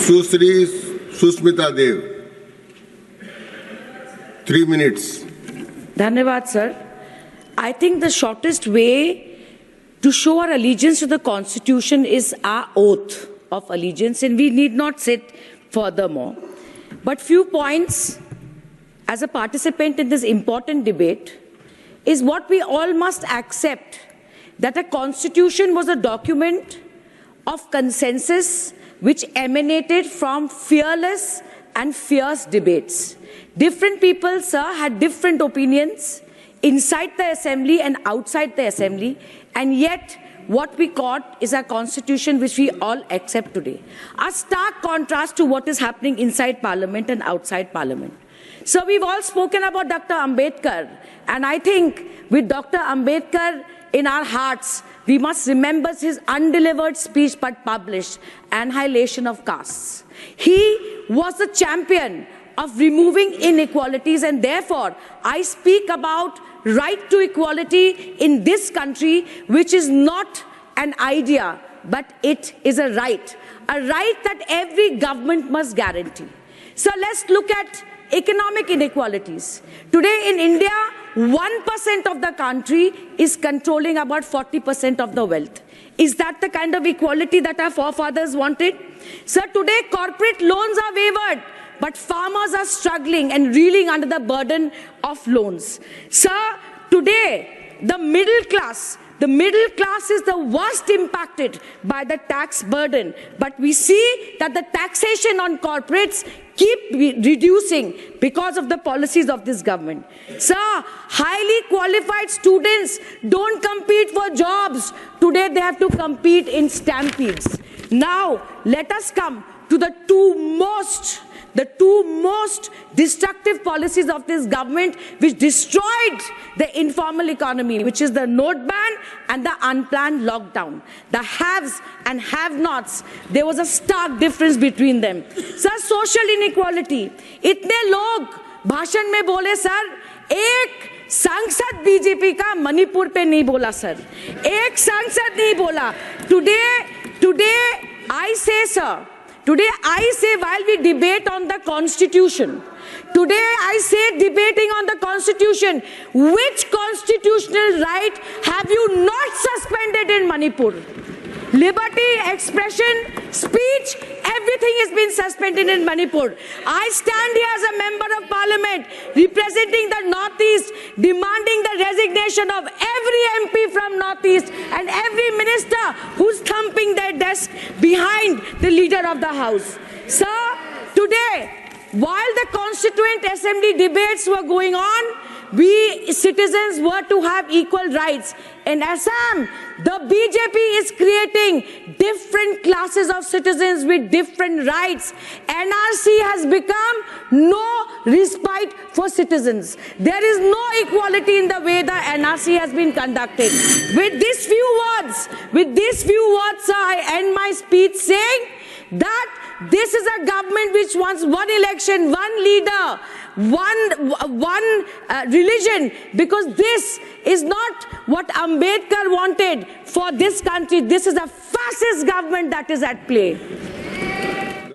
Sushri Sushmita Dev, 3 minutes. Dhanyavad, sir. I think the shortest way to show our allegiance to the Constitution is our oath of allegiance, and we need not sit furthermore. But few points as a participant in this important debate is what we all must accept, that a Constitution was a document of consensus which emanated from fearless and fierce debates. Different people, sir, had different opinions inside the assembly and outside the assembly, and yet what we got is a constitution which we all accept today. A stark contrast to what is happening inside parliament and outside parliament. So we've all spoken about Dr. Ambedkar, and I think with Dr. Ambedkar in our hearts, we must remember his undelivered speech but published, Annihilation of Castes. He was the champion of removing inequalities, and therefore I speak about right to equality in this country, which is not an idea, but it is a right that every government must guarantee. So let's look at economic inequalities. Today in India, 1% of the country is controlling about 40% of the wealth. Is that the kind of equality that our forefathers wanted? Sir, today corporate loans are waived, but farmers are struggling and reeling under the burden of loans. Sir, today the middle class is the worst impacted by the tax burden, but we see that the taxation on corporates keep reducing because of the policies of this government. Sir, highly qualified students don't compete for jobs. Today they have to compete in stampedes. Now let us come to the two most destructive policies of this government, which destroyed the informal economy, which is the note ban and the unplanned lockdown. The haves and have-nots, there was a stark difference between them. Sir, social inequality. इतने लोग भाषण में बोले sir, एक सांसद BJP का मणिपुर पे नहीं बोला सर, एक सांसद नहीं बोला. Today I say, sir, today I say, while we debate on the Constitution, today I say, debating on the Constitution, which constitutional right have you not suspended in Manipur? Liberty, expression, speech, everything has been suspended in Manipur. I stand here as a member of parliament representing the Northeast, demanding the resignation of every MP from Northeast and every minister who's thumping their desk behind the leader of the house. Sir, today, while the Constituent Assembly debates were going on, we citizens were to have equal rights. In Assam, the BJP is creating different classes of citizens with different rights. NRC has become no respite for citizens. There is no equality in the way the NRC has been conducted. With these few words, I end my speech saying that this is a government which wants one election, one leader, one religion, because this is not what Ambedkar wanted for this country. This is a fascist government that is at play.